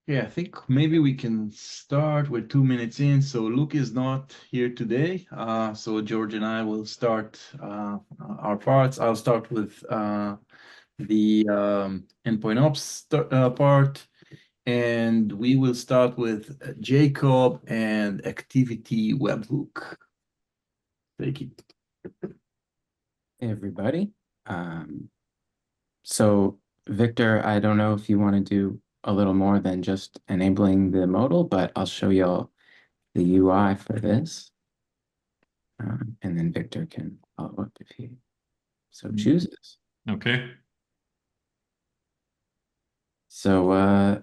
Yeah, I think maybe we can start. We're 2 minutes in, so Luke is not here today. So George and I will start our parts. I'll start with the endpoint ops part, and we will start with Jacob and activity webhook. Take it. Hey everybody. Um, so Victor, I don't know if you want to do a little more than just enabling the modal, but I'll show you all the UI for this. And then Victor can follow up if he so chooses. Okay. So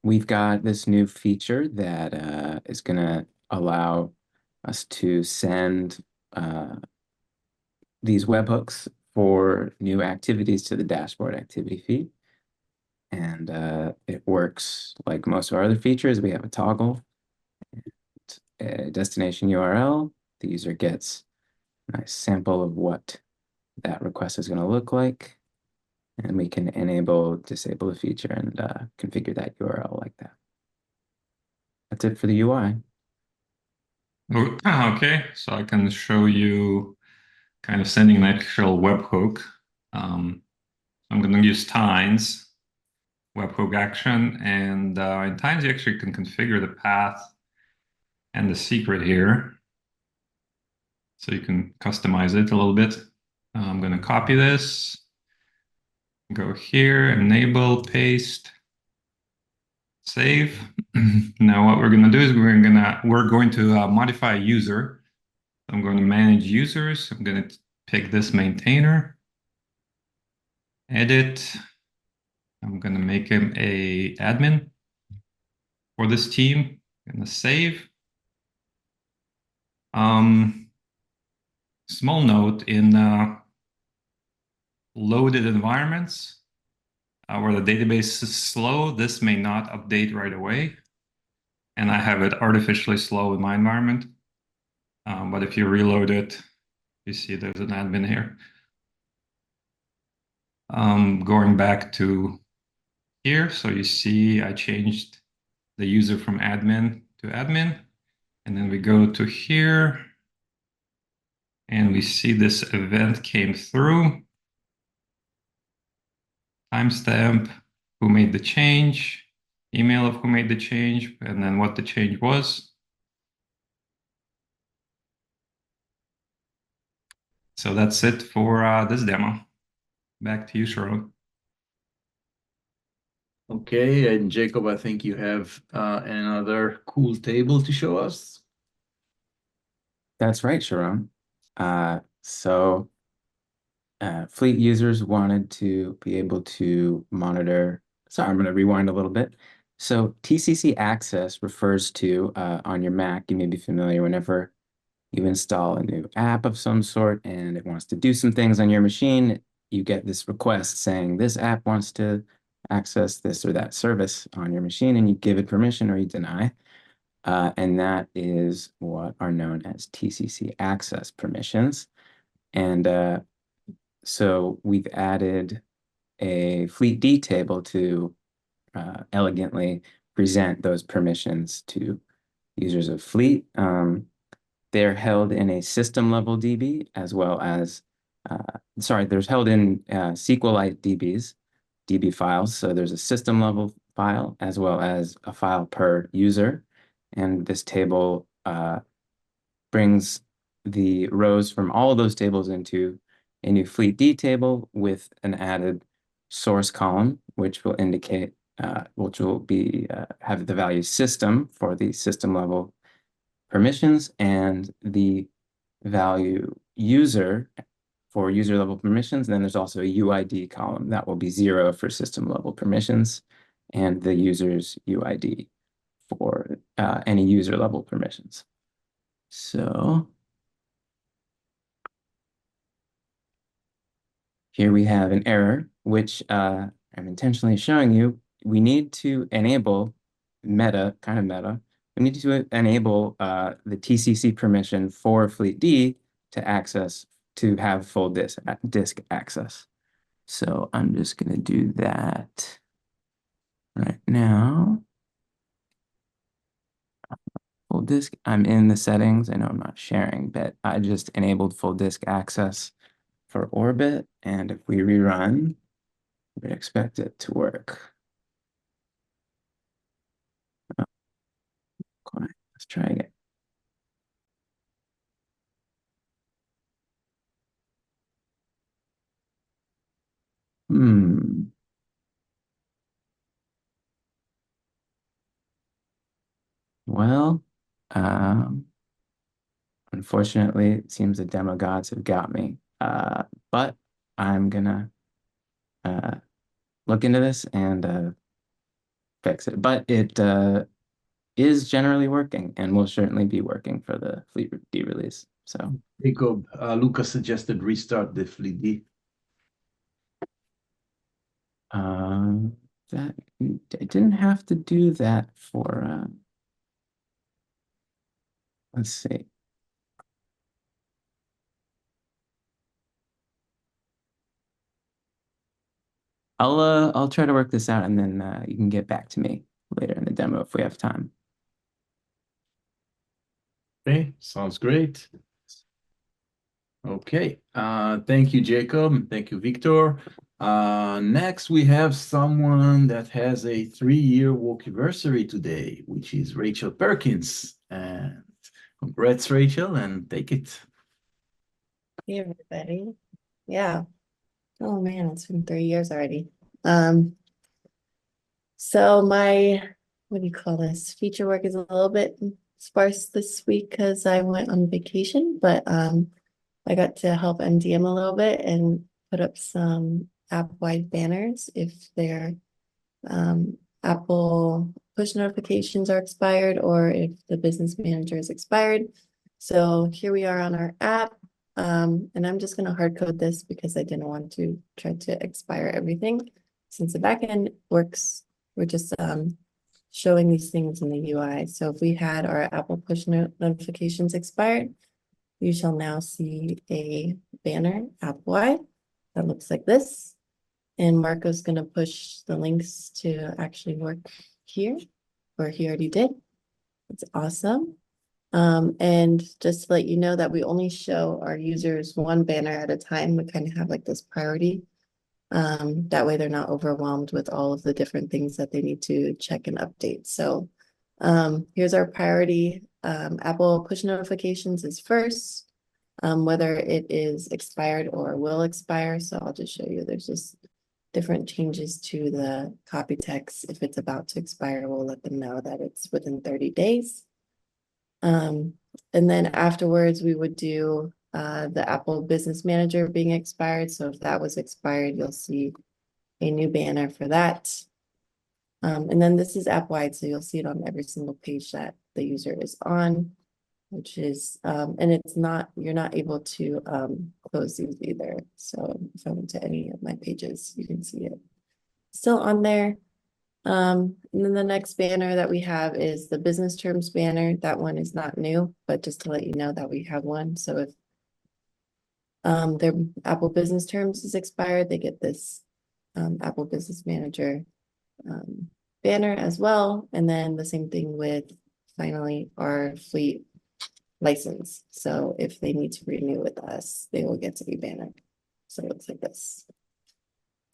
we've got this new feature that is going to allow us to send these webhooks for new activities to the dashboard activity feed. And it works like most of our other features. We have a toggle, a destination URL. The user gets a nice sample of what that request is going to look like. And we can enable, disable the feature and configure that URL like that. That's it for the UI. Okay, so I can show you kind of sending an actual webhook. I'm going to use Tines webhook action, and in Tines you actually can configure the path and the secret here, so you can customize it a little bit. I'm going to copy this, go here, enable, paste, save. Now what we're going to do is we're going to modify a user. I'm going to manage users. I'm going to pick this maintainer, edit. I'm going to make him a admin for this team. I'm going to save. Small note, in loaded environments where the database is slow, this may not update right away. And I have it artificially slow in my environment. But if you reload it, you see there's an admin here. Going back to here, so you see I changed the user from admin to admin. And then we go to here, and we see this event came through. Timestamp, who made the change, email of who made the change, and then what the change was. So that's it for this demo. Back to you, Sharon. Okay, and Jacob, I think you have another cool table to show us. That's right, Sharon. Fleet users wanted to be able to monitor. Sorry, I'm going to rewind a little bit. So TCC access refers to, on your Mac, you may be familiar whenever you install a new app of some sort and it wants to do some things on your machine, you get this request saying this app wants to access this or that service on your machine, and you give it permission or you deny. And that is what are known as TCC access permissions. And so we've added a fleetd table to elegantly present those permissions to users of Fleet. They're held in a system level DB as well as, there's held in SQLite DBs, DB files. So there's a system level file as well as a file per user. And this table brings the rows from all of those tables into a new fleetd table with an added source column, which will indicate, which will be have the value system for the system level permissions and the value user for user level permissions. And then there's also a UID column that will be 0 for system level permissions and the user's UID for any user level permissions. So here we have an error, which I'm intentionally showing you. We need to enable kind of meta. We need to enable the TCC permission for fleetd to have full disk access. So I'm just going to do that right now. disk. I'm in the settings. I know I'm not sharing, but I just enabled full disk access for Orbit. And if we rerun, we'd expect it to work. Okay, let's try again. Well, unfortunately, it seems the demo gods have got me. But I'm gonna look into this and fix it. But it is generally working and will certainly be working for the Fleet D release. So Jacob, Lucas suggested restart the Fleet D. that I didn't have to do that for let's see. I'll try to work this out and then you can get back to me later in the demo if we have time. Okay, sounds great. Okay, thank you, Jacob. Thank you, Victor. Next, we have someone that has a 3-year workiversary today, which is Rachel Perkins. And congrats, Rachel, and take it. Hey, everybody. Yeah. Oh man, it's been 3 years already. So my, what do you call this? Feature work is a little bit sparse this week because I went on vacation, but I got to help MDM a little bit and put up some app-wide banners if their Apple push notifications are expired or if the business manager is expired. So here we are on our app. And I'm just going to hard code this because I didn't want to try to expire everything. Since the backend works, we're just showing these things in the UI. So if we had our Apple push notifications expired, you shall now see a banner app-wide that looks like this. And Marco's going to push the links to actually work here, or he already did. It's awesome. And just to let you know that we only show our users one banner at a time. We kind of have like this priority. That way they're not overwhelmed with all of the different things that they need to check and update. So here's our priority. Apple push notifications is first, whether it is expired or will expire. So I'll just show you, there's just different changes to the copy text. If it's about to expire, we'll let them know that it's within 30 days. And then afterwards, we would do the Apple Business Manager being expired. So if that was expired, you'll see a new banner for that. And then this is app-wide, so you'll see it on every single page that the user is on, which is, and it's not, you're not able to close these either. So if I went to any of my pages, you can see it still on there. And then the next banner that we have is the business terms banner. That one is not new, but just to let you know that we have one. So if their Apple business terms is expired, they get this Apple Business Manager banner as well. And then the same thing with finally our fleet license. So if they need to renew with us, they will get to be bannered. So it looks like this.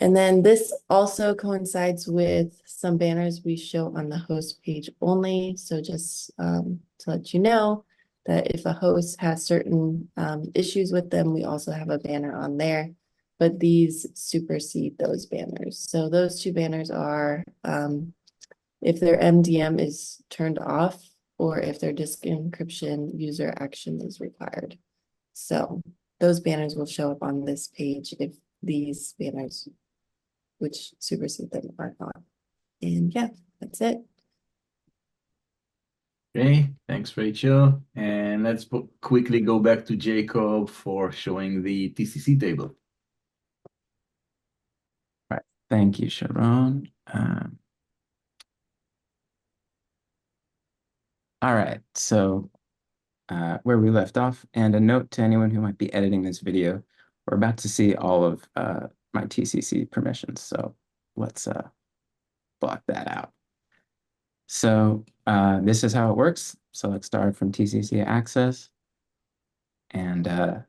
And then this also coincides with some banners we show on the host page only. So just to let you know that if a host has certain issues with them, we also have a banner on there, but these supersede those banners. So those two banners are if their MDM is turned off or if their disk encryption user action is required. So those banners will show up on this page if these banners which supersede them are not. And yeah, that's it. Okay, thanks, Rachel. And let's quickly go back to Jacob for showing the TCC table. Right. Thank you, Sharon. All right, so where we left off, and a note to anyone who might be editing this video, we're about to see all of my TCC permissions, so let's block that out. So this is how it works. select star from TCC access, and I'm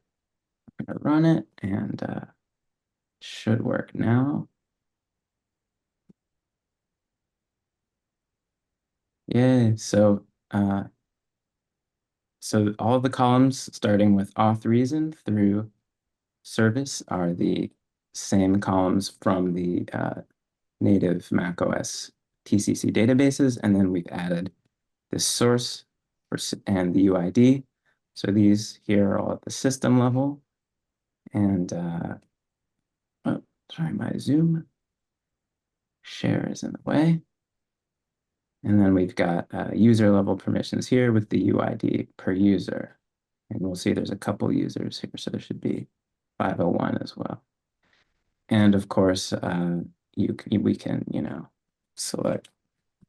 gonna run it, and should work now. Yeah, so all the columns starting with auth reason through service are the same columns from the native macOS TCC databases, and then we've added the source and the UID. So these here are all at the system level. And oh, sorry, my Zoom share is in the way. And then we've got user level permissions here with the UID per user. And we'll see there's a couple users here, so there should be 501 as well. And of course, we can, select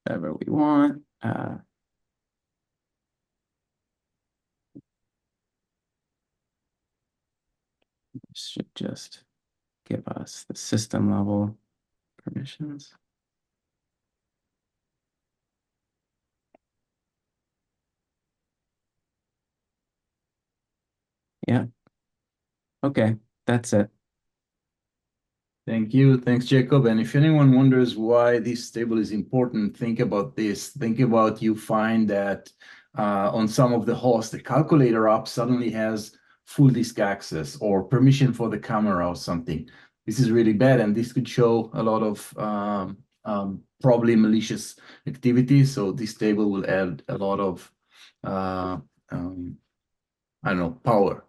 whatever we want. Should just give us the system level permissions. Yeah. Okay, that's it. Thank you. Thanks, Jacob. And if anyone wonders why this table is important, think about this. Think about you find that on some of the hosts, the calculator app suddenly has full disk access or permission for the camera or something. This is really bad, and this could show a lot of probably malicious activity. So this table will add a lot of, I don't know, power.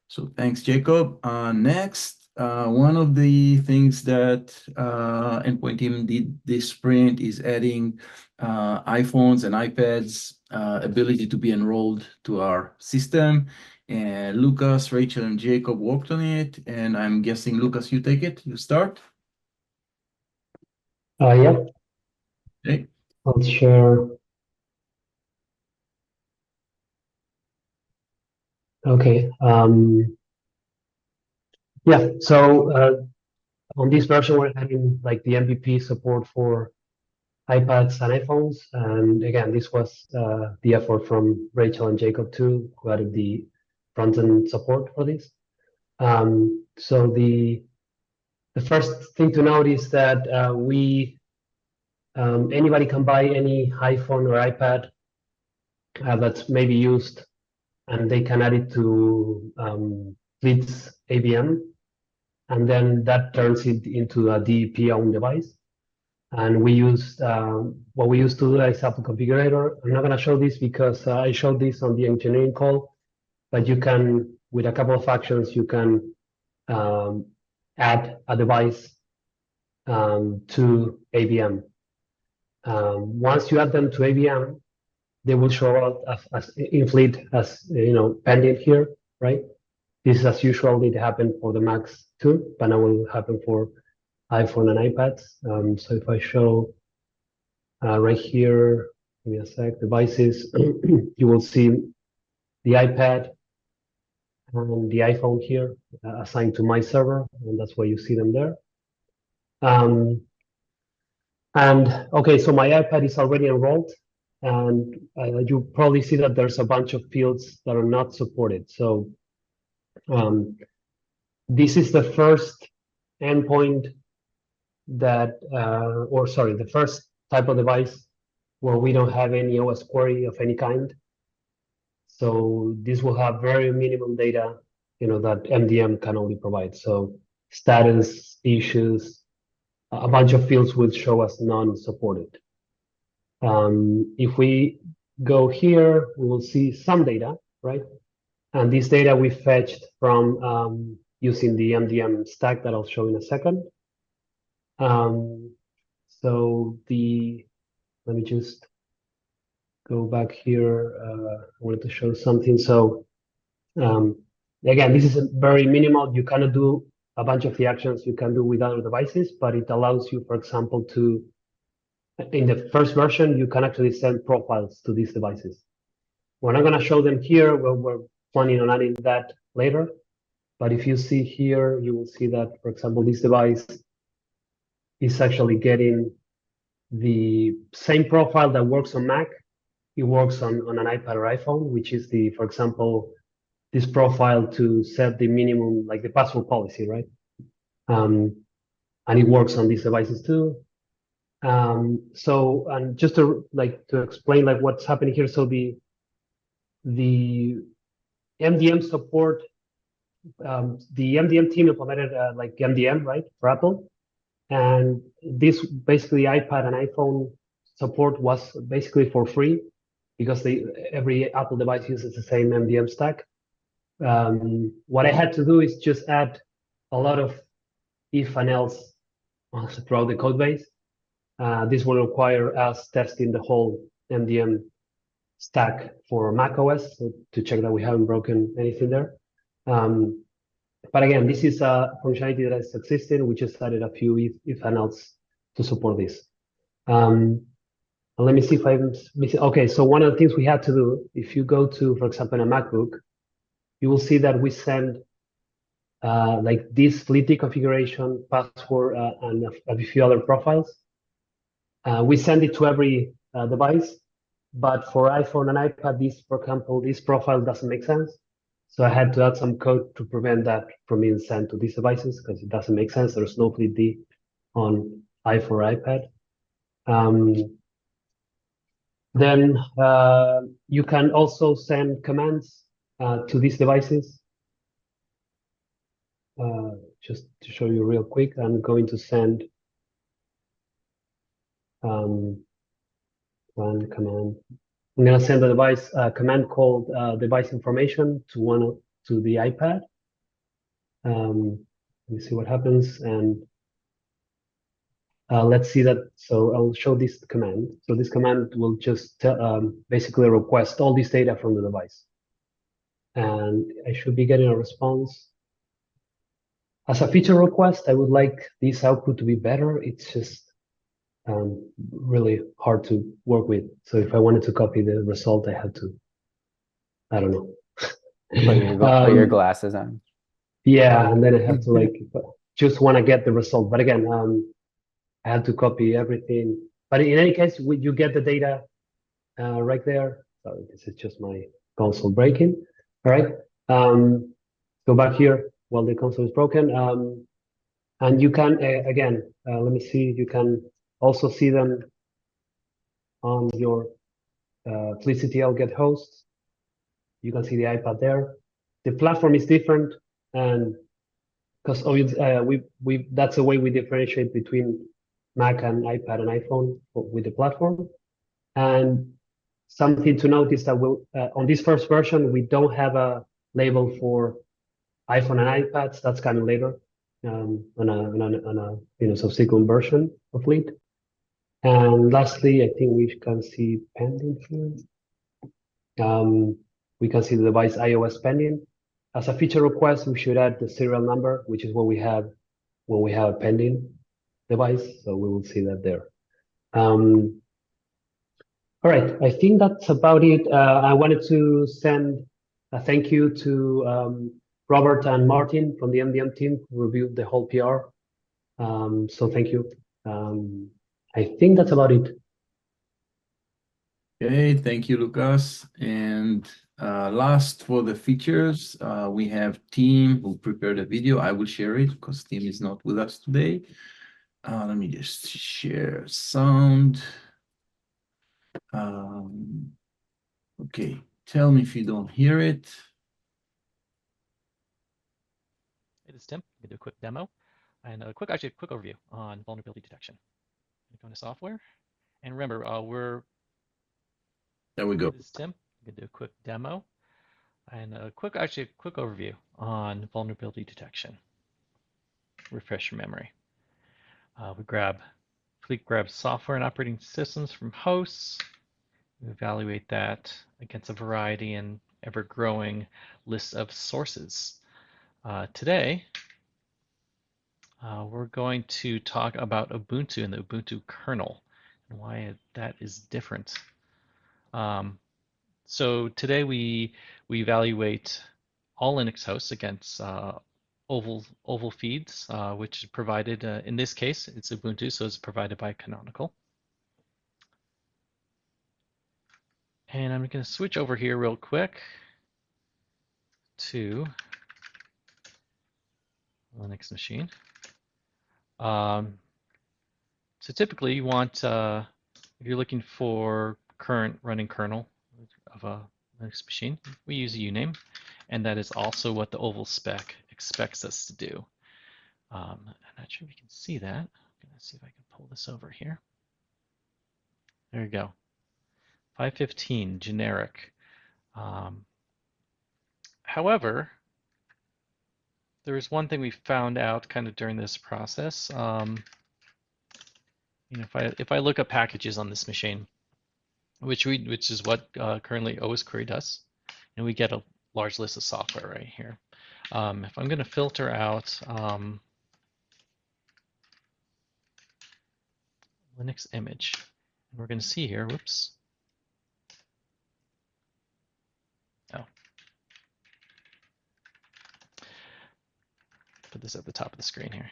So thanks, Jacob. Next. One of the things that Endpoint team did this sprint is adding iPhones and iPads ability to be enrolled to our system. And Lucas, Rachel, and Jacob worked on it. And I'm guessing, Lucas, you take it. You start. Yeah. Okay. I'll share. Okay. Yeah. So on this version, we're adding like the MVP support for iPads and iPhones. And again, this was the effort from Rachel and Jacob too, who added the front-end support for this. So the first thing to note is that anybody can buy any iPhone or iPad that's maybe used, and they can add it to Fleet's ABM, and then that turns it into a DEP owned device. And we used what we used to do is Apple Configurator. I'm not going to show this because I showed this on the engineering call, but you can, with a couple of actions, you can add a device to ABM. Once you add them to ABM, they will show up as in Fleet as pending here, right? This is as usual. It happened for the Macs too, but now it will happen for iPhone and iPads. So if I show right here, give me a sec, devices, you will see the iPad and the iPhone here assigned to my server, and that's why you see them there. And okay, so my iPad is already enrolled, and you probably see that there's a bunch of fields that are not supported. So this is the first endpoint that, the first type of device where we don't have any OS query of any kind. So this will have very minimum data, that MDM can only provide. So status, issues, a bunch of fields will show us non-supported. If we go here, we will see some data, right? And this data we fetched from using the MDM stack that I'll show in a second. Let me just go back here. I wanted to show something. So again, this is very minimal. You cannot do a bunch of the actions you can do with other devices, but it allows you, for example, in the first version, you can actually send profiles to these devices. We're not going to show them here. We're planning on adding that later. But if you see here, you will see that, for example, this device is actually getting the same profile that works on Mac it works on an iPad or iPhone, which is the, for example, this profile to set the minimum, like the password policy, right? And it works on these devices too. So, and just to explain like what's happening here. So the MDM support, the MDM team implemented like MDM, right, for Apple. And this basically iPad and iPhone support was basically for free because every Apple device uses the same MDM stack. What I had to do is just add a lot of if and else throughout the code base. This will require us testing the whole MDM stack for macOS to check that we haven't broken anything there. But again, this is a functionality that is existing. We just added a few if and else to support this. Let me see if I'm missing. Okay, so one of the things we had to do, if you go to, for example, a MacBook, you will see that we send like this fleet configuration, password, and a few other profiles. We send it to every device, but for iPhone and iPad, this, for example, this profile doesn't make sense. So I had to add some code to prevent that from being sent to these devices because it doesn't make sense. There's no fleet D on iPhone or iPad. Then you can also send commands to these devices. Just to show you real quick, I'm going to send one command. I'm going to send a device command called device information to the iPad. Let me see what happens, and let's see that. So I'll show this command. So this command will just basically request all this data from the device, and I should be getting a response. As a feature request, I would like this output to be better. It's just really hard to work with. So if I wanted to copy the result, I had to, I don't know. Put your glasses on. Yeah, and then I have to like just want to get the result. But again, I had to copy everything. But in any case, you get the data right there. Sorry, this is just my console breaking. All right. Go back here while the console is broken. And you can, again, let me see, you can also see them on your FleetCTL get hosts. You can see the iPad there. The platform is different, and because that's the way we differentiate between Mac and iPad and iPhone with the platform. And something to note is that on this first version, we don't have a label for iPhone and iPads. That's coming later on a subsequent version of Fleet. And lastly, I think we can see pending here. We can see the device iOS pending. As a feature request, we should add the serial number, which is what we have when we have a pending device. So we will see that there. All right, I think that's about it. I wanted to send a thank you to Robert and Martin from the MDM team who reviewed the whole PR. So thank you. I think that's about it. Okay, thank you, Lucas. And last for the features, we have Tim who prepared a video. I will share it because Tim is not with us today. Let me just share sound. Okay, tell me if you don't hear it. It is Tim. I'm going to do a quick demo and a quick overview on vulnerability detection. Go to software, and remember, There we go. It is Tim. I'm going to do a quick demo and a quick overview on vulnerability detection. Refresh your memory. Fleet grabs software and operating systems from hosts. We evaluate that against a variety and ever-growing list of sources. Today, we're going to talk about Ubuntu and the Ubuntu kernel and why that is different. So today we evaluate all Linux hosts against oval feeds, which is provided, in this case, it's Ubuntu, so it's provided by Canonical. And I'm going to switch over here real quick to Linux machine. So typically you want, if you're looking for current running kernel of a Linux machine, we use a uname, and that is also what the oval spec expects us to do. I'm not sure if you can see that. I'm going to see if I can pull this over here. There you go. 515, generic. However, there is one thing we found out kind of during this process. If I look up packages on this machine, which is what currently OS Query does, and we get a large list of software right here. If I'm going to filter out Linux image, and we're going to see here, whoops. Oh. Put this at the top of the screen here.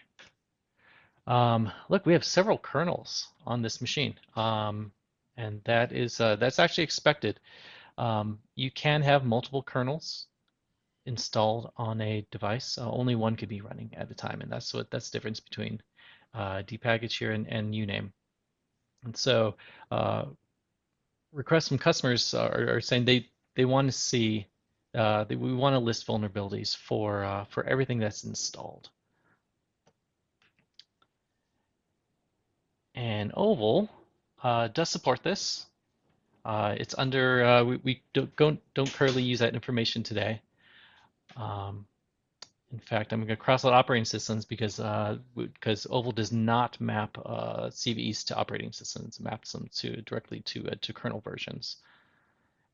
Look, we have several kernels on this machine, and that's actually expected. You can have multiple kernels installed on a device. Only one could be running at a time, and that's the difference between dpackage here and uname. And so requests from customers are saying they want to see we want to list vulnerabilities for everything that's installed. And Oval does support this. It's under we don't currently use that information today. In fact, I'm going to cross out operating systems because Oval does not map CVEs to operating systems. It maps them directly to kernel versions.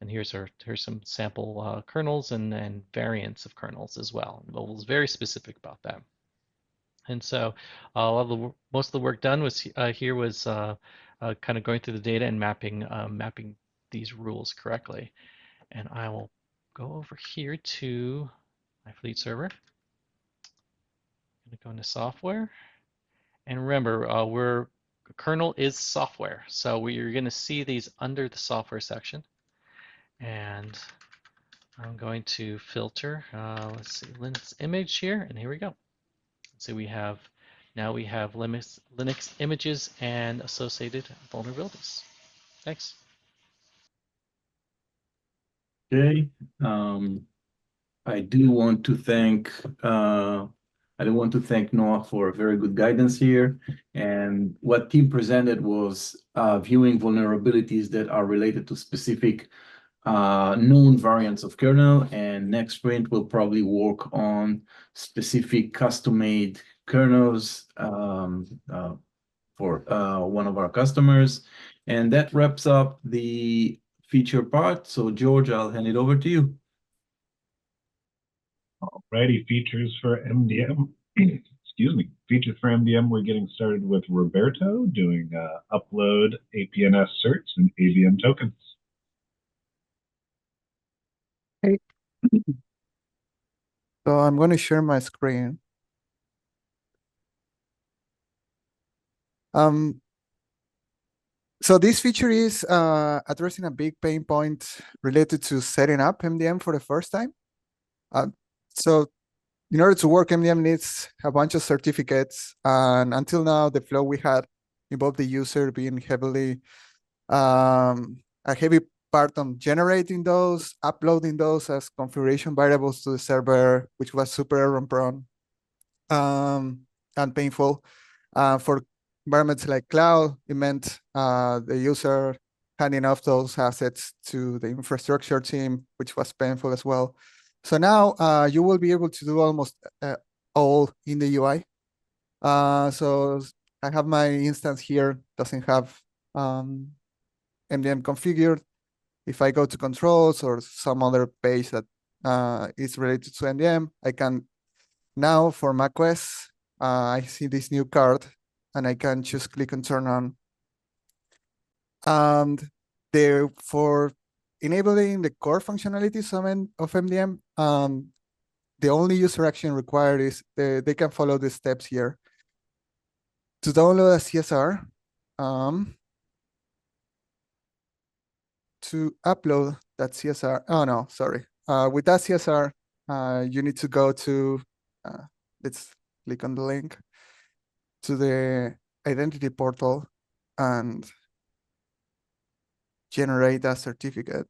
And here's some sample kernels and variants of kernels as well. Oval is very specific about that. And so most of the work done was here was kind of going through the data and mapping these rules correctly. And I will go over here to my fleet server. I'm going to go into software. And remember, kernel is software. So you're going to see these under the software section. And I'm going to filter, let's see, Linux image here. And here we go. So now we have Linux images and associated vulnerabilities. Thanks. Okay. I do want to thank Noah for very good guidance here. And what Tim presented was viewing vulnerabilities that are related to specific known variants of kernel. And next sprint will probably work on specific custom-made kernels for one of our customers. And that wraps up the feature part. So George, I'll hand it over to you. Alrighty, features for MDM. Excuse me. Features for MDM, we're getting started with Roberto doing upload APNS certs and ABM tokens. Hey. So I'm going to share my screen. So this feature is addressing a big pain point related to setting up MDM for the first time. So in order to work, MDM needs a bunch of certificates. And until now, the flow we had involved the user being heavily, a heavy part on generating those, uploading those as configuration variables to the server, which was super error prone and painful. For environments like cloud, it meant the user handing off those assets to the infrastructure team, which was painful as well. So now you will be able to do almost all in the UI. So I have my instance here, doesn't have MDM configured. If I go to controls or some other page that is related to MDM, I can now for macOS, I see this new card and I can just click and turn on. And for enabling the core functionalities of MDM, the only user action required is they can follow the steps here. To download a CSR, to upload that CSR, oh no, sorry. With that CSR, you need to go to, let's click on the link to the identity portal and generate that certificate.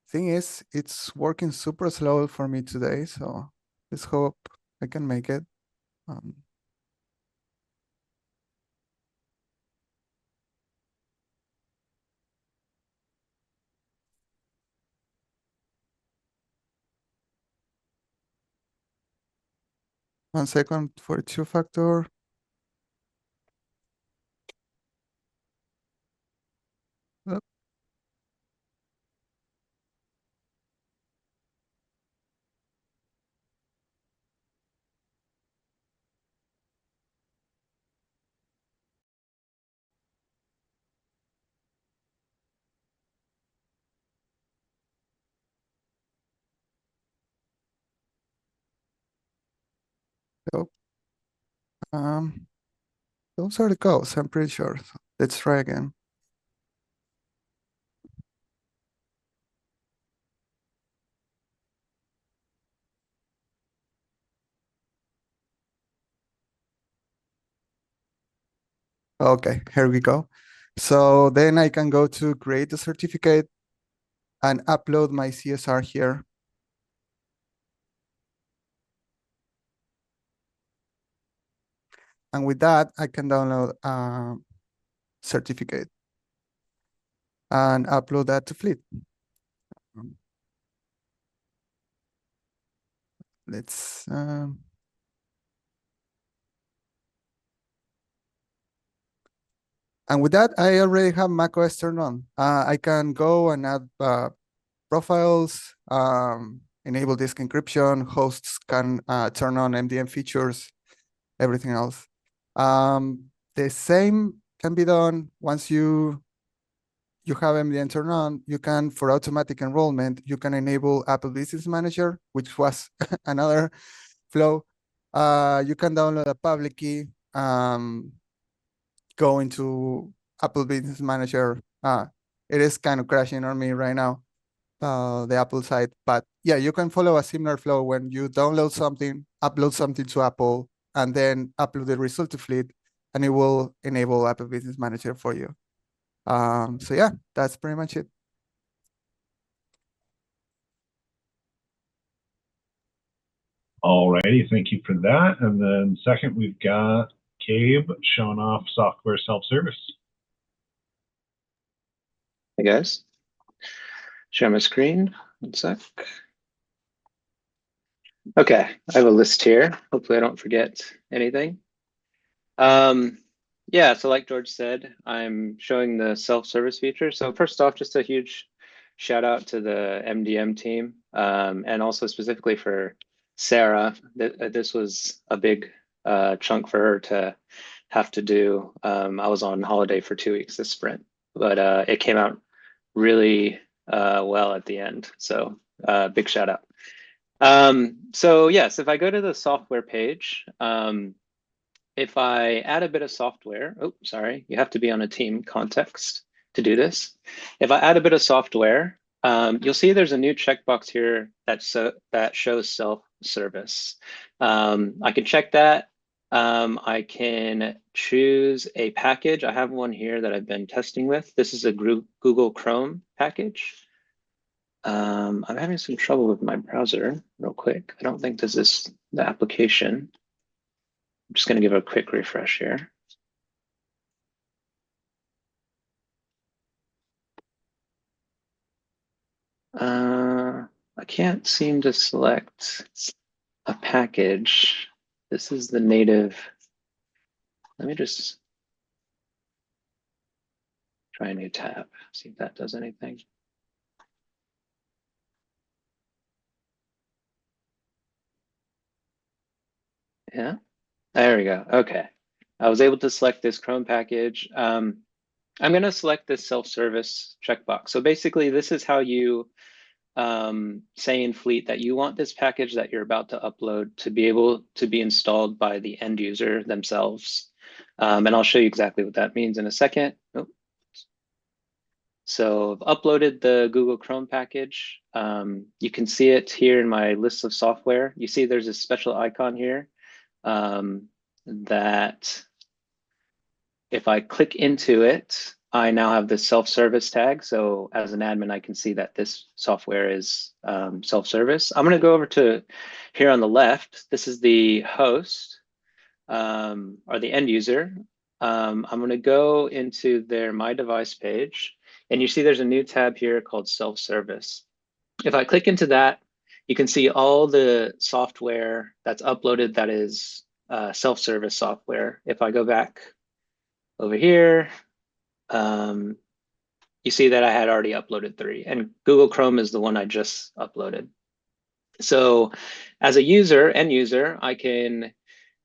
Thing is, it's working super slow for me today, so let's hope I can make it. 1 second for two-factor. So, those are the codes, I'm pretty sure. So let's try again. Okay, here we go. So then I can go to create the certificate and upload my CSR here. And with that, I can download a certificate and upload that to Fleet. Let's and with that, I already have macOS turned on. I can go and add profiles, enable disk encryption, hosts can turn on MDM features, everything else. The same can be done once you have MDM turned on. You can, for automatic enrollment, you can enable Apple Business Manager, which was another flow. You can download a public key, go into Apple Business Manager. It is kind of crashing on me right now, the Apple side. But yeah, you can follow a similar flow when you download something, upload something to Apple, and then upload the result to Fleet, and it will enable Apple Business Manager for you. So yeah, that's pretty much it. Alrighty, thank you for that. And then second, we've got Gabe showing off software self-service. Hey guys, share my screen, 1 sec. Okay, I have a list here. Hopefully I don't forget anything. Yeah, so like George said, I'm showing the self-service feature. So first off, just a huge shout out to the MDM team, and also specifically for Sarah. This was a big chunk for her to have to do. I was on holiday for 2 weeks this sprint, but it came out really well at the end. So big shout out. So yes, if I go to the software page, if I add a bit of software, oh, sorry, you have to be on a team context to do this. If I add a bit of software, you'll see there's a new checkbox here that shows self-service. I can check that. I can choose a package. I have one here that I've been testing with. This is a Google Chrome package. I'm having some trouble with my browser real quick. I don't think this is the application. I'm just going to give a quick refresh here. I can't seem to select a package. This is the native. Let me just try a new tab, see if that does anything. Yeah, there we go. Okay, I was able to select this Chrome package. I'm going to select this self-service checkbox. So basically, this is how you say in Fleet that you want this package that you're about to upload to be able to be installed by the end user themselves. And I'll show you exactly what that means in a second. Oh, So I've uploaded the Google Chrome package. You can see it here in my list of software. You see there's a special icon here that if I click into it, I now have this self-service tag. So as an admin, I can see that this software is self-service. I'm going to go over to here on the left. This is the host or the end user. I'm going to go into their My Device page. And you see there's a new tab here called self-service. If I click into that, you can see all the software that's uploaded that is self-service software. If I go back over here, you see that I had already uploaded 3, and Google Chrome is the one I just uploaded. So as a user, end user, I can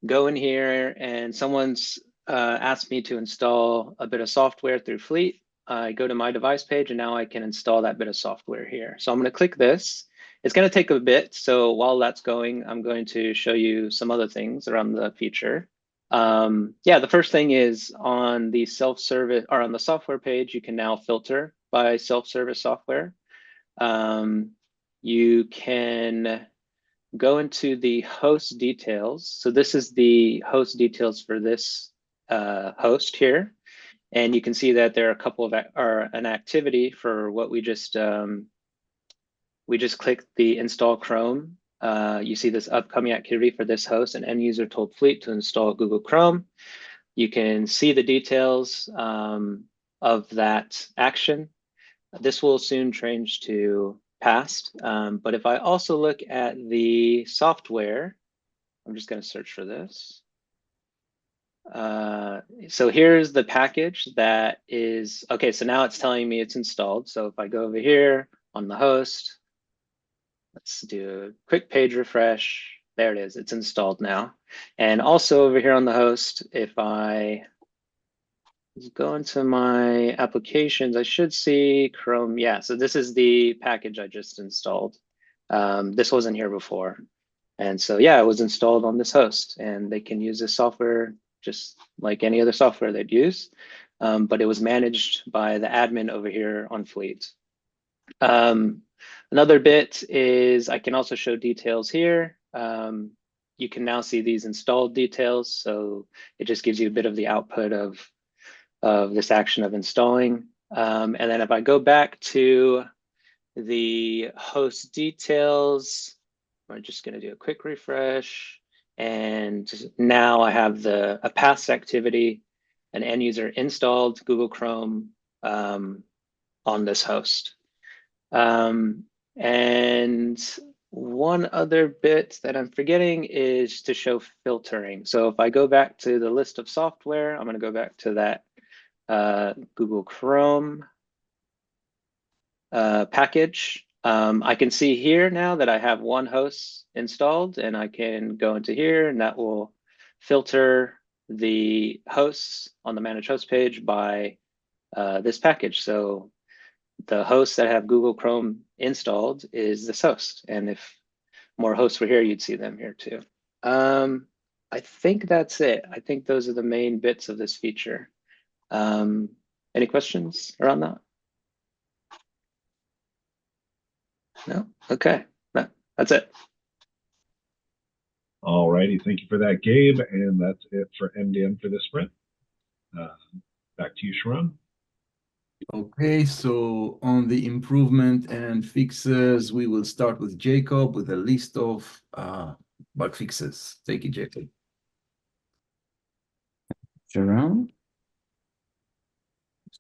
go in here and someone's asked me to install a bit of software through Fleet. I go to My Device page and now I can install that bit of software here. So I'm going to click this. It's going to take a bit. So while that's going, I'm going to show you some other things around the feature. Yeah, the first thing is on the self-service or on the software page, you can now filter by self-service software. You can go into the host details. So this is the host details for this host here. And you can see that there are a couple of an activity for what we just clicked the install Chrome. You see this upcoming activity for this host. An end user told Fleet to install Google Chrome. You can see the details of that action. This will soon change to past. But if I also look at the software, I'm just going to search for this. So here's the package that is, okay, so now it's telling me it's installed. So if I go over here on the host, let's do a quick page refresh. There it is, it's installed now. And also over here on the host, if I go into my applications, I should see Chrome. Yeah, so this is the package I just installed. This wasn't here before. And so, yeah, it was installed on this host and they can use this software just like any other software they'd use. But it was managed by the admin over here on Fleet. Another bit is I can also show details here. You can now see these installed details. So it just gives you a bit of the output of this action of installing. And then if I go back to the host details, we're just going to do a quick refresh. And now I have a past activity, an end user installed Google Chrome on this host. And one other bit that I'm forgetting is to show filtering. So if I go back to the list of software, I'm going to go back to that Google Chrome package. I can see here now that I have one host installed, and I can go into here and that will filter the hosts on the manage host page by this package. So the hosts that have Google Chrome installed is this host. And if more hosts were here, you'd see them here too. I think that's it. I think those are the main bits of this feature. Any questions around that? No? Okay, that's it. All righty, thank you for that, Gabe. And that's it for MDM for this sprint. Back to you, Sharon. Okay, so on the improvement and fixes, we will start with Jacob with a list of bug fixes. Take it, Jacob. Jerome.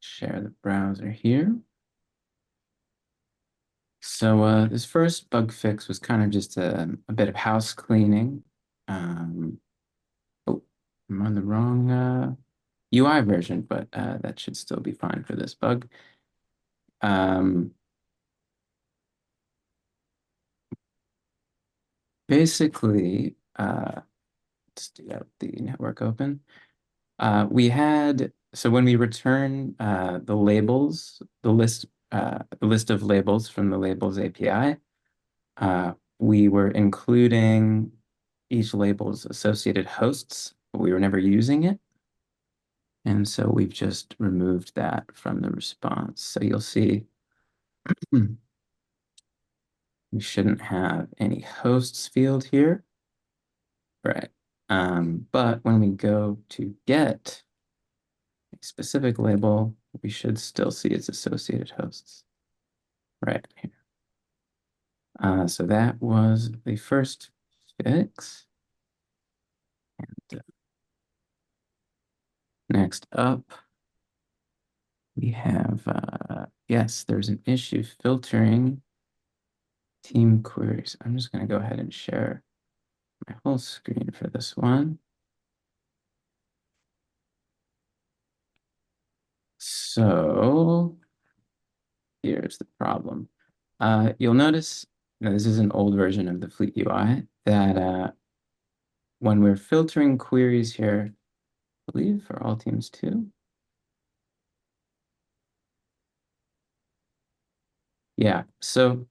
Share the browser here. So this first bug fix was kind of just a bit of house cleaning. Oh, I'm on the wrong UI version, but that should still be fine for this bug. Basically, let's do that with the network open. We had, so when we return the labels, the list of labels from the labels API, we were including each label's associated hosts, but we were never using it. And so we've just removed that from the response. So you'll see we shouldn't have any hosts field here. Right. But when we go to get a specific label, we should still see its associated hosts right here. So that was the first fix. And next up, we have, yes, there's an issue filtering team queries. I'm just going to go ahead and share my whole screen for this one. So here's the problem. You'll notice, now this is an old version of the Fleet UI, that when we're filtering queries here, I believe for all teams too. Yeah, so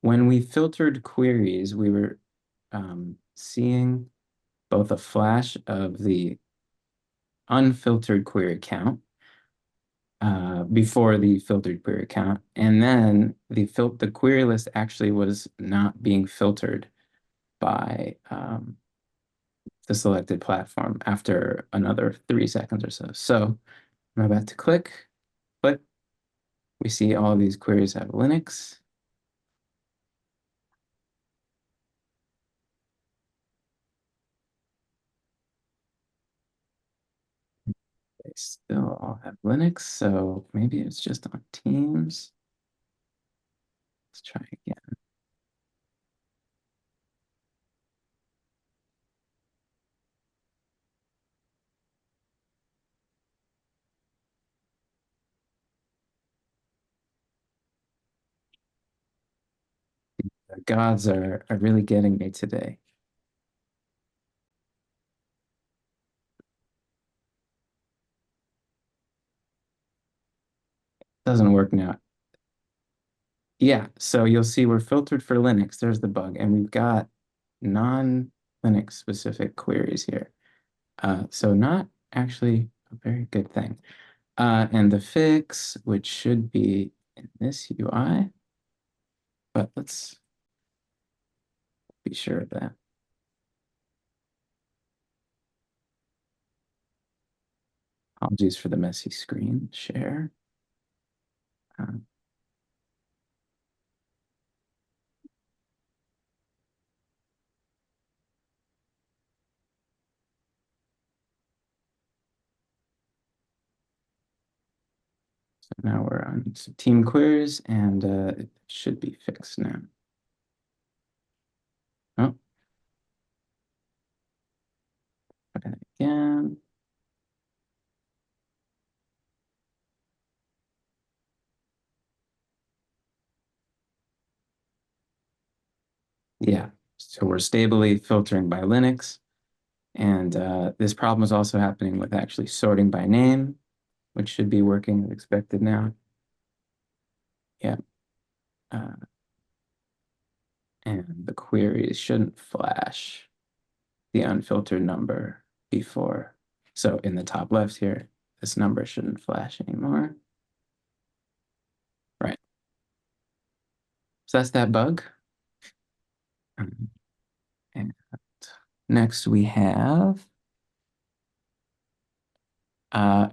when we filtered queries, we were seeing both a flash of the unfiltered query count before the filtered query count, and then the query list actually was not being filtered by the selected platform after another 3 seconds or so. So I'm about to click. We see all of these queries have Linux. They still all have Linux, so maybe it's just on Teams. Let's try again. The gods are really getting me today. Doesn't work now. Yeah, so you'll see we're filtered for Linux. There's the bug, and we've got non-Linux specific queries here. So not actually a very good thing. And the fix, which should be in this UI, but let's be sure of that. Apologies for the messy screen share. So now we're on some team queries, and it should be fixed now. Oh. Try that again. Yeah, so we're stably filtering by Linux. And this problem is also happening with actually sorting by name, which should be working as expected now. Yeah. And the queries shouldn't flash the unfiltered number before. So in the top left here, this number shouldn't flash anymore. Right. So that's that bug. And next we have, I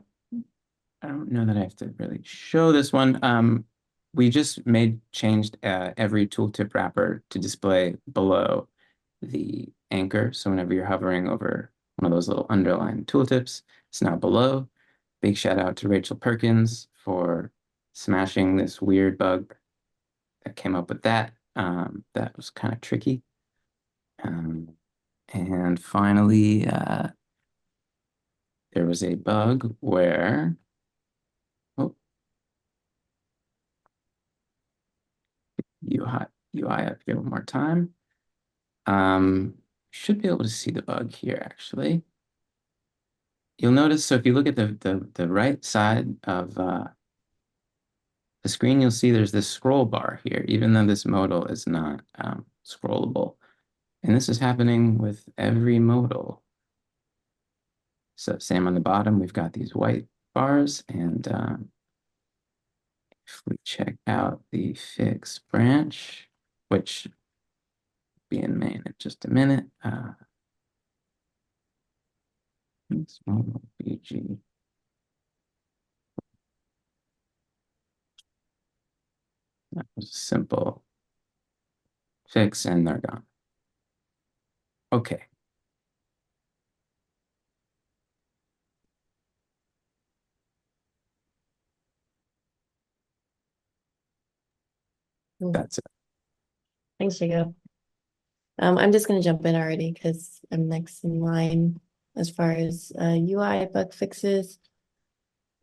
don't know that I have to really show this one. We just changed every tooltip wrapper to display below the anchor. So whenever you're hovering over one of those little underlined tooltips, it's now below. Big shout out to Rachel Perkins for smashing this weird bug that came up with that. That was kind of tricky. And finally, there was a bug where, UI up here one more time. Should be able to see the bug here, actually. You'll notice, so if you look at the right side of the screen, you'll see there's this scroll bar here, even though this modal is not scrollable. And this is happening with every modal. So same on the bottom, we've got these white bars, and if we check out the fix branch, which will be in main in just a minute, small BG. That was a simple fix, and they're gone. Okay. That's it. Thanks, Jacob. I'm just gonna jump in already because I'm next in line as far as UI bug fixes.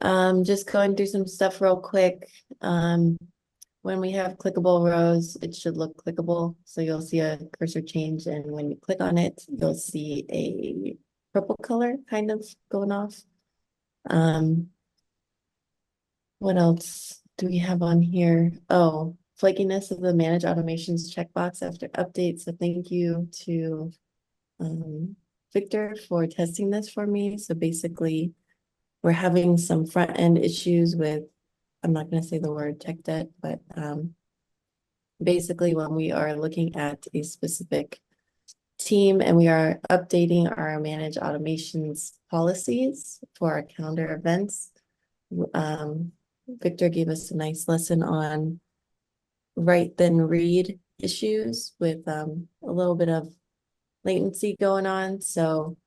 Just going through some stuff real quick. When we have clickable rows, it should look clickable. So you'll see a cursor change, and when you click on it, you'll see a purple color kind of going off. What else do we have on here? Oh, flakiness of the manage automations checkbox after update. So thank you to Victor for testing this for me. So basically, we're having some front end issues with, I'm not going to say the word tech debt, but basically when we are looking at a specific team and we are updating our manage automations policies for our calendar events, Victor gave us a nice lesson on write then read issues with a little bit of latency going on. So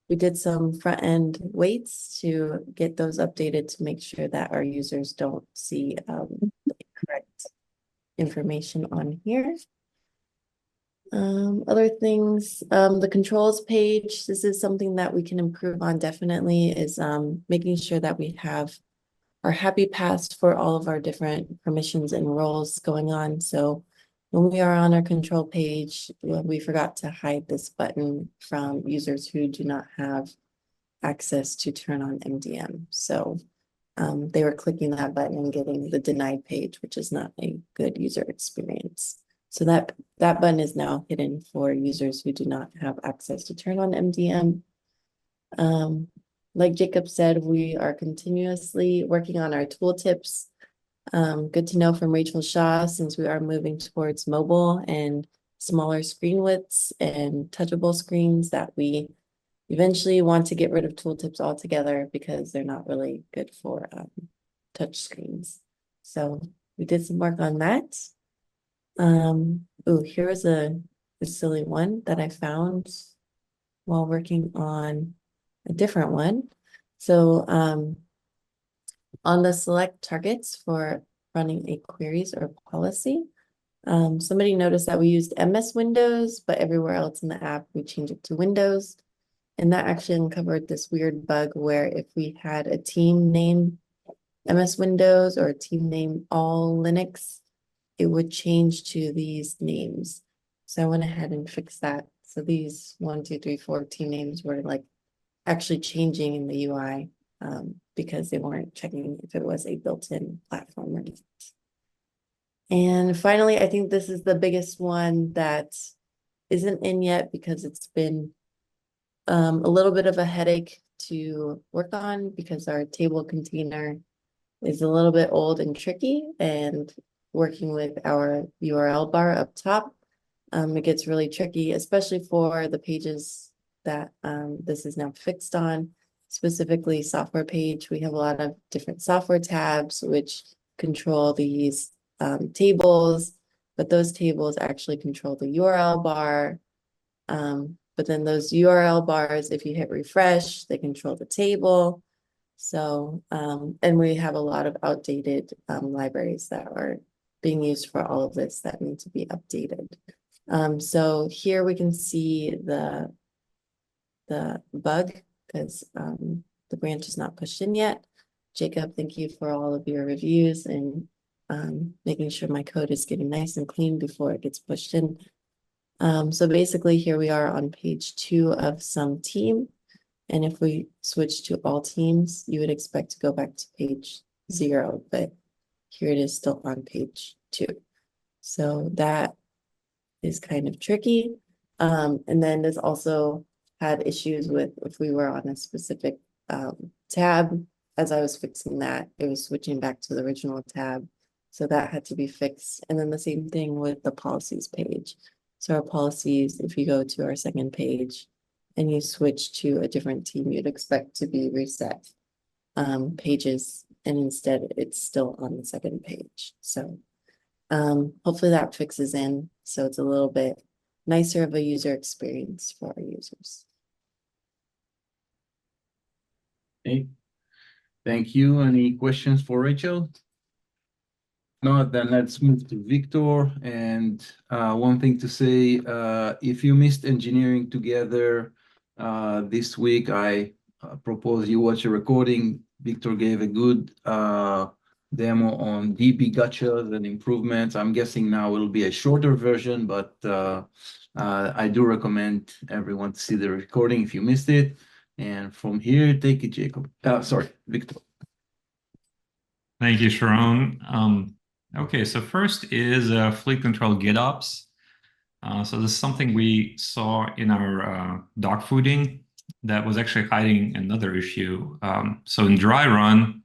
we did some front end waits to get those updated to make sure that our users don't see the correct information on here. Other things, the controls page, this is something that we can improve on definitely, is making sure that we have our happy paths for all of our different permissions and roles going on. So when we are on our control page, we forgot to hide this button from users who do not have access to turn on MDM. So they were clicking that button and getting the denied page, which is not a good user experience. So that button is now hidden for users who do not have access to turn on MDM. Like Jacob said, we are continuously working on our tooltips. Good to know from Rachel Shaw, since we are moving towards mobile and smaller screen widths and touchable screens, that we eventually want to get rid of tooltips altogether because they're not really good for touch screens. So we did some work on that. Oh, here's a silly one that I found while working on a different one. So on the select targets for running a queries or policy, somebody noticed that we used MS Windows, but everywhere else in the app, we changed it to Windows. And that actually uncovered this weird bug where if we had a team name MS Windows or a team name all Linux, it would change to these names. So I went ahead and fixed that. So these 1, 2, 3, 4 team names were like actually changing in the UI because they weren't checking if it was a built-in platform or not. And finally, I think this is the biggest one that isn't in yet because it's been a little bit of a headache to work on because our table container is a little bit old and tricky, and working with our URL bar up top, it gets really tricky, especially for the pages that this is now fixed on, specifically software page. We have a lot of different software tabs which control these tables, but those tables actually control the URL bar. But then those URL bars, if you hit refresh, they control the table. So, and we have a lot of outdated libraries that are being used for all of this that need to be updated. So here we can see the bug because the branch is not pushed in yet. Jacob, thank you for all of your reviews and making sure my code is getting nice and clean before it gets pushed in. So basically here we are on page 2 of some team. And if we switch to all teams, you would expect to go back to page 0, but here it is still on page 2. So that is kind of tricky. And then there's also had issues with if we were on a specific tab. As I was fixing that, it was switching back to the original tab. So that had to be fixed. And then the same thing with the policies page. So our policies, if you go to our second page and you switch to a different team, you'd expect to be reset pages, and instead it's still on the second page. So hopefully that fixes in, so it's a little bit nicer of a user experience for our users. Okay. Thank you. Any questions for Rachel? No, then let's move to Victor. And one thing to say, if you missed engineering together this week, I propose you watch a recording. Victor gave a good demo on DB gotchas and improvements. I'm guessing now it'll be a shorter version, but I do recommend everyone to see the recording if you missed it. And from here, take it, Jacob. Sorry, Victor. Thank you, Sharon. Okay, so first is fleet control Git-ops. So this is something we saw in our dogfooding that was actually hiding another issue. So in dry run,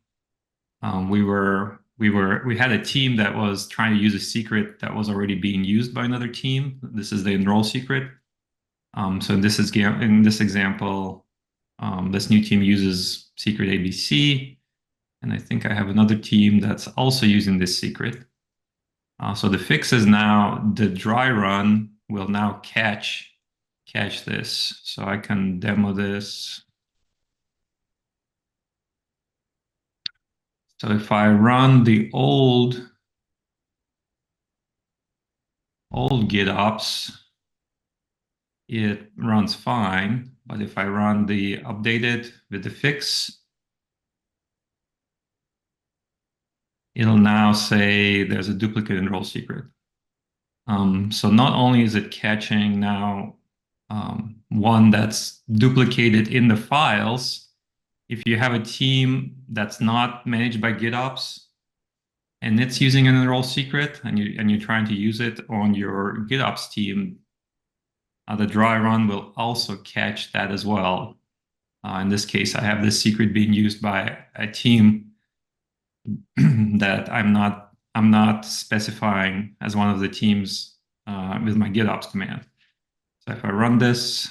we had a team that was trying to use a secret that was already being used by another team. This is the enroll secret. So in this example, this new team uses secret ABC. And I think I have another team that's also using this secret. So the fix is now the dry run will now catch this. So I can demo this. So if I run the old Git-ops, it runs fine. But if I run the updated with the fix, it'll now say there's a duplicate enroll secret. So not only is it catching now one that's duplicated in the files, if you have a team that's not managed by GitOps and it's using an enroll secret and you're trying to use it on your GitOps team, the dry run will also catch that as well. In this case, I have this secret being used by a team that I'm not specifying as one of the teams with my GitOps command. So if I run this,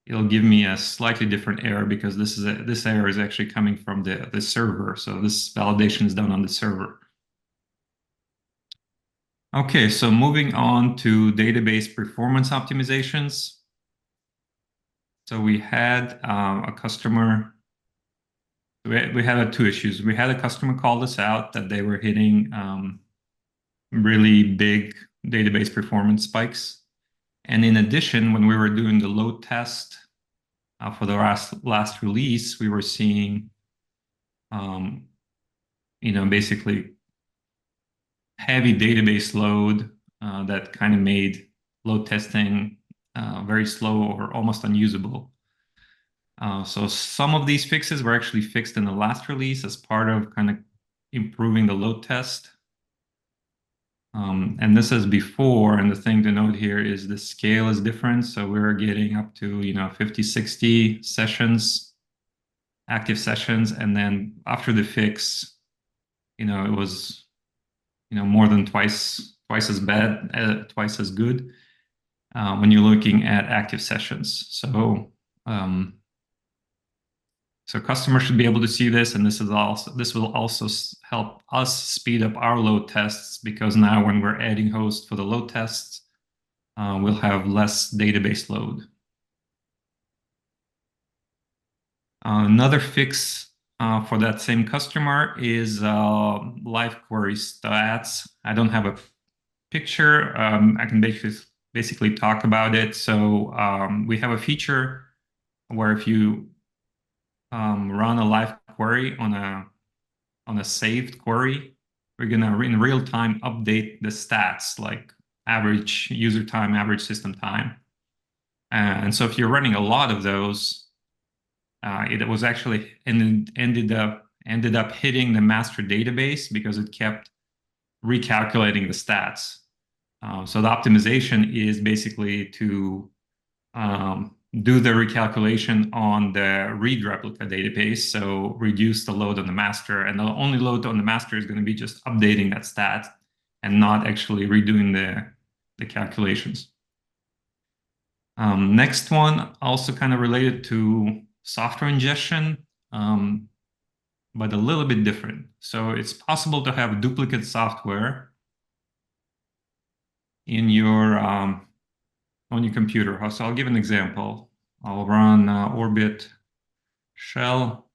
it'll give me a slightly different error because this error is actually coming from the server. So this validation is done on the server. Okay, so moving on to database performance optimizations. So we had a customer. We had two issues. We had a customer call us out that they were hitting really big database performance spikes. And in addition, when we were doing the load test for the last release, we were seeing, basically heavy database load that kind of made load testing very slow or almost unusable. So some of these fixes were actually fixed in the last release as part of kind of improving the load test. And this is before, and the thing to note here is the scale is different. So we're getting up to 50, 60 sessions, active sessions, and then after the fix, it was more than twice as bad, twice as good when you're looking at active sessions. So so customers should be able to see this, and this will also help us speed up our load tests, because now when we're adding hosts for the load tests, we'll have less database load. Another fix for that same customer is live query stats. I don't have a picture. I can basically talk about it. So we have a feature where if you run a live query on a saved query, we're gonna in real time update the stats like average user time, average system time. And so if you're running a lot of those, it was actually ended up hitting the master database because it kept recalculating the stats. So the optimization is basically to do the recalculation on the read replica database, so reduce the load on the master, and the only load on the master is going to be just updating that stat and not actually redoing the calculations. Next one, also kind of related to software ingestion, but a little bit different. So it's possible to have duplicate software in your on your computer. So I'll give an example. I'll run orbit shell.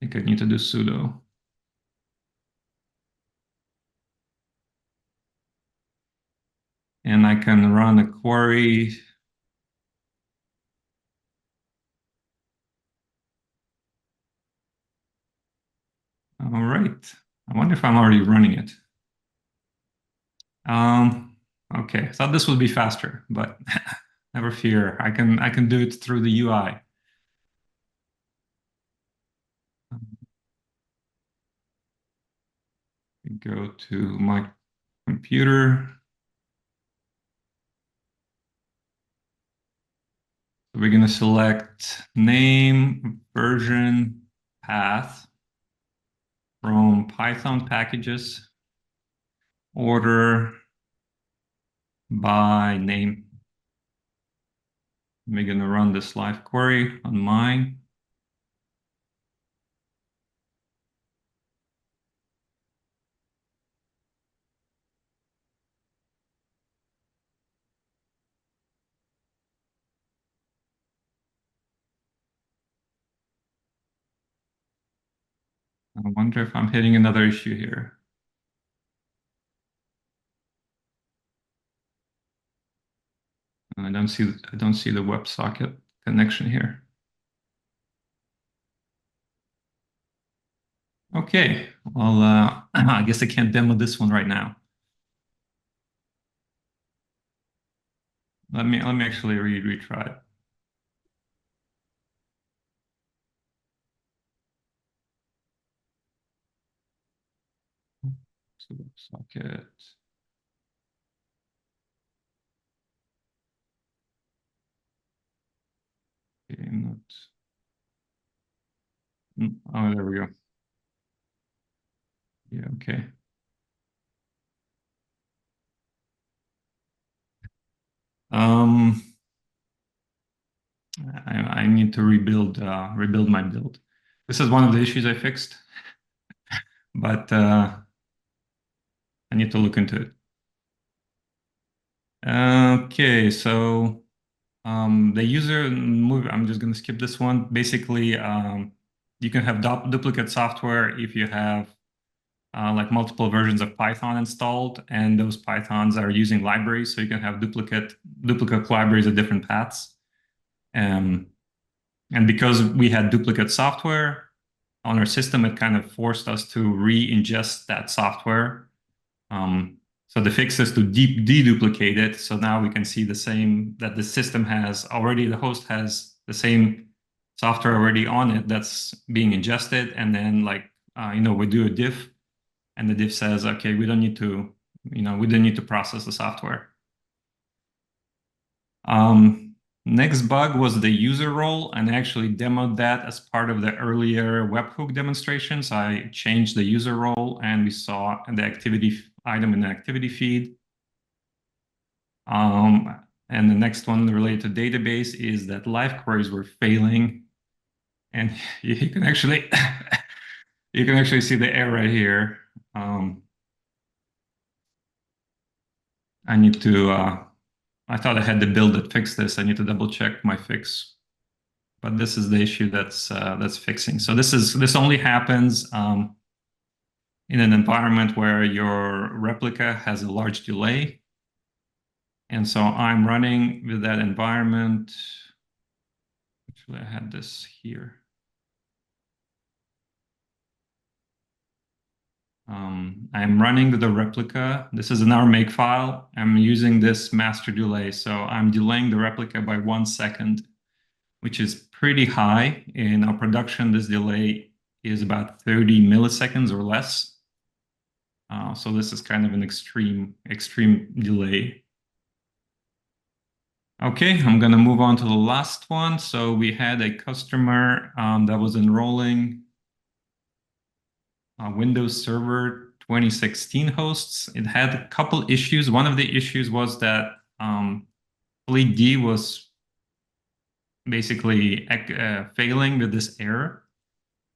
I think I need to do sudo. And I can run a query. All right. I wonder if I'm already running it. Okay, I thought this would be faster, but never fear. I can do it through the UI. Go to my computer. We're going to select name, version, path from Python packages, order by name. We're going to run this live query on mine. I wonder if I'm hitting another issue here. I don't see the WebSocket connection here. Okay, well, I guess I can't demo this one right now. Let me actually retry it. So WebSocket. Okay, not. Oh, there we go. Yeah, okay. I need to rebuild my build. This is one of the issues I fixed, but I need to look into it. Okay, so the user move. I'm just going to skip this one. Basically, you can have duplicate software if you have like multiple versions of Python installed, and those Pythons are using libraries, so you can have duplicate libraries at different paths. And because we had duplicate software on our system, it kind of forced us to re-ingest that software. So the fix is to deduplicate it. So now we can see the same, that the system has already, the host has the same software already on it that's being ingested. And then like, we do a diff, and the diff says, okay, we don't need to, we don't need to process the software. Next bug was the user role, and I actually demoed that as part of the earlier webhook demonstrations. I changed the user role, and we saw the activity item in the activity feed. And the next one related to database is that live queries were failing, and you can actually see the error here. I need to. I thought I had the build that fixed this. I need to double check my fix, but this is the issue that's fixing. So this only happens in an environment where your replica has a large delay, and so I'm running with that environment. Actually, I had this here. I'm running the replica. This is an R make file. I'm using this master delay. So I'm delaying the replica by 1 second, which is pretty high. In our production, this delay is about 30 milliseconds or less. So this is kind of an extreme delay. Okay, I'm gonna move on to the last one. So we had a customer that was enrolling Windows Server 2016 hosts. It had a couple issues. One of the issues was that Fleet D was basically failing with this error.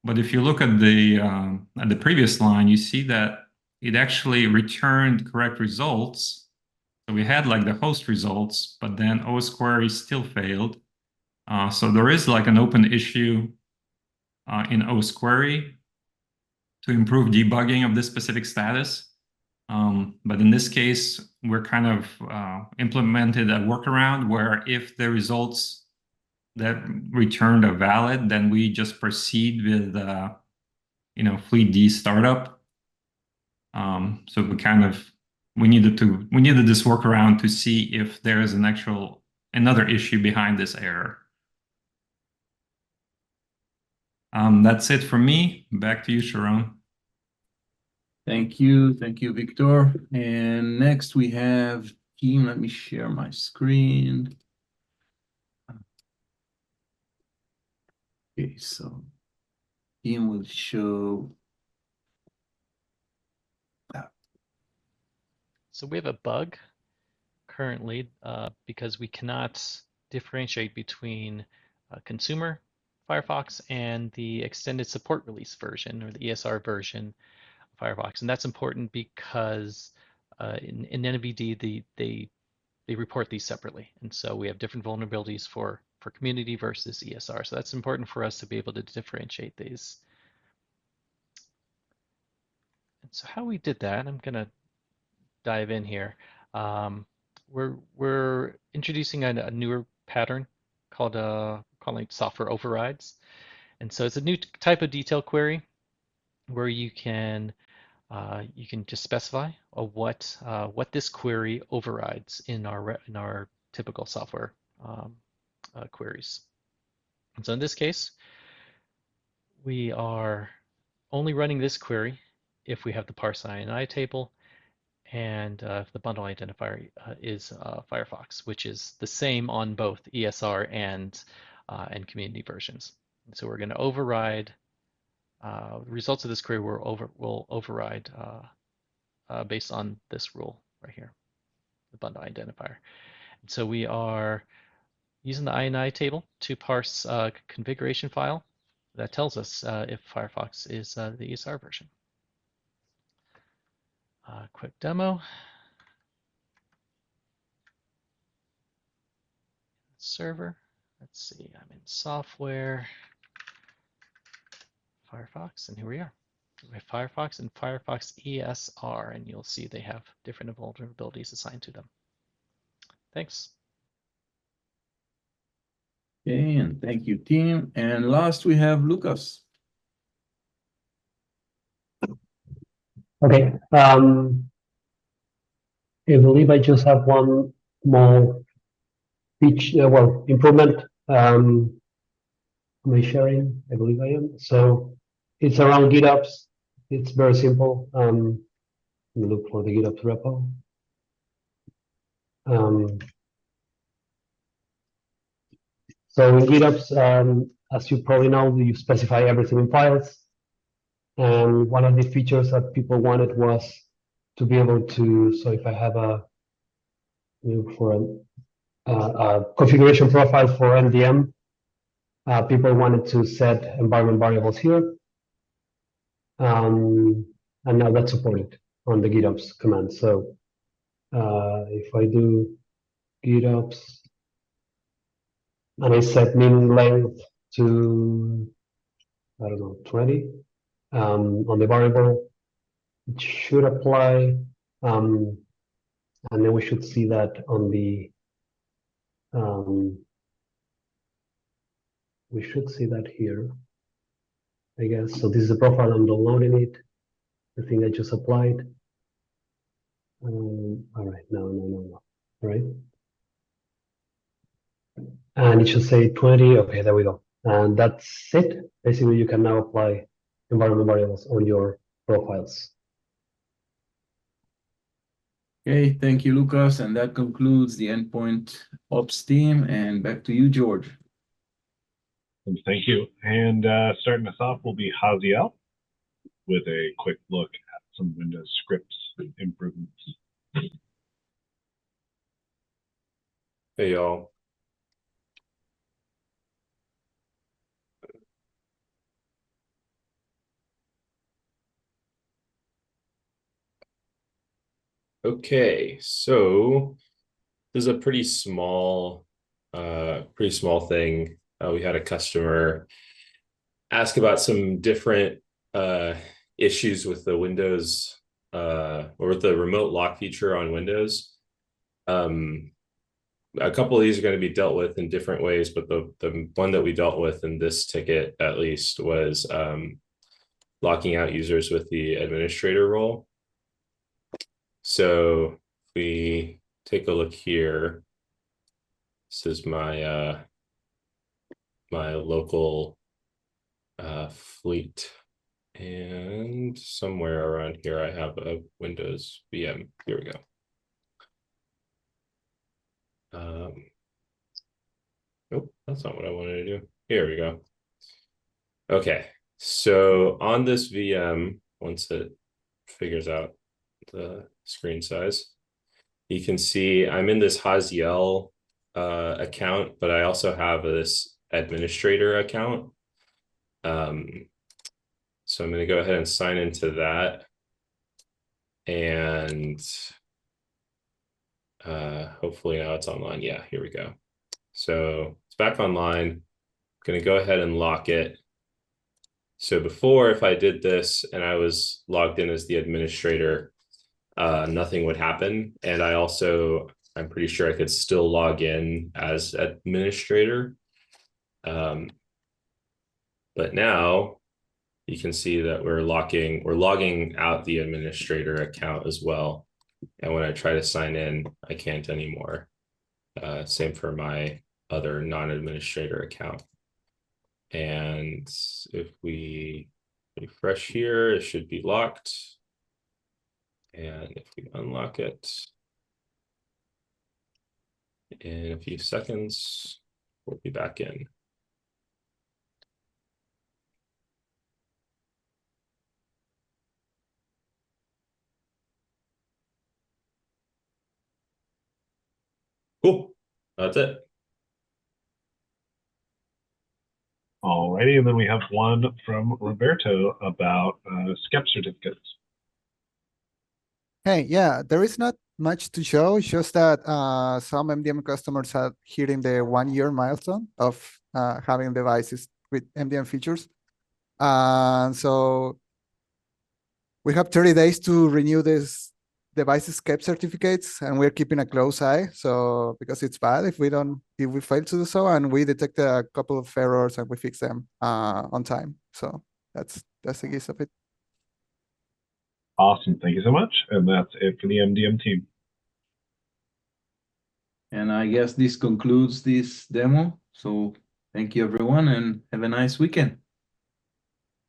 But if you look at the previous line, you see that it actually returned correct results. So we had like the host results, but then OS query still failed. So there is like an open issue in OS query to improve debugging of this specific status. But in this case, we're kind of implemented a workaround where if the results that returned are valid, then we just proceed with Fleet D startup. So we needed this workaround to see if there is another issue behind this error. That's it for me. Back to you, Sharon. Thank you, Victor. And next we have team. Let me share my screen. Okay, so team will show. So we have a bug currently because we cannot differentiate between consumer Firefox and the extended support release version or the ESR version of Firefox. And that's important because in NVD, they report these separately. And so we have different vulnerabilities for community versus ESR. So that's important for us to be able to differentiate these. And so how we did that, I'm going to dive in here. We're introducing a newer pattern called calling it software overrides, and so it's a new type of detail query where you can just specify what this query overrides in our typical software queries. And so in this case, we are only running this query if we have the parse INI table and if the bundle identifier is Firefox, which is the same on both ESR and community versions. And so we're going to override the results of this query. Will override based on this rule right here, the bundle identifier. And so we are using the INI table to parse a configuration file that tells us if Firefox is the ESR version. Quick demo. Server. Let's see, I'm in software, Firefox, and here we are. We have Firefox and Firefox ESR, and you'll see they have different vulnerabilities assigned to them. Thanks. Okay, and thank you, team. And last we have Lucas. Okay. I believe I just have one more improvement. Am I sharing? I believe I am. So it's around Git-ops. It's very simple. Let me look for the Git-ops repo. So in Git-ops, as you probably know, you specify everything in files. And one of the features that people wanted was to be able to, so if I have a configuration profile for MDM, people wanted to set environment variables here. And now that's supported on the Git-ops command. So if I do Git-ops and I set min length to, I don't know, 20 on the variable, it should apply. And then we should see that on the, we should see that here, I guess. So this is the profile, I'm downloading it, the thing I just applied. All right, no. All right. And it should say 20, okay, there we go. And that's it. Basically, you can now apply environment variables on your profiles. Okay, thank you, Lucas. And that concludes the Endpoint Ops team. And back to you, George. And thank you. And starting us off will be Haziel with a quick look at some Windows scripts improvements. Hey, y'all. Okay, so this is a pretty small thing. We had a customer ask about some different issues with the Windows or with the remote lock feature on Windows. A couple of these are going to be dealt with in different ways, but the one that we dealt with in this ticket at least was locking out users with the administrator role. So if we take a look here, this is my my local fleet, and somewhere around here I have a Windows VM. Here we go. Nope, that's not what I wanted to do. Here we go. Okay, so on this VM, once it figures out the screen size, you can see I'm in this Haziel account, but I also have this administrator account. So I'm going to go ahead and sign into that. And hopefully now it's online. Yeah, here we go. So it's back online. I'm going to go ahead and lock it. So before, if I did this and I was logged in as the administrator, nothing would happen. And I'm pretty sure I could still log in as administrator. But now you can see that we're logging out the administrator account as well. And when I try to sign in, I can't anymore. Same for my other non-administrator account. And if we refresh here, it should be locked. And if we unlock it in a few seconds, we'll be back in. Cool, that's it. Alrighty, and then we have one from Roberto about SCEP certificates. Hey, yeah, there is not much to show. It's just that some MDM customers are hitting the 1-year milestone of having devices with MDM features. So we have 30 days to renew this devices kept certificates, and we're keeping a close eye. So because it's bad if we fail to do so, and we detect a couple of errors and we fix them on time. So that's the gist of it. Awesome, thank you so much. And that's it for the MDM team. And I guess this concludes this demo. So thank you, everyone, and have a nice weekend.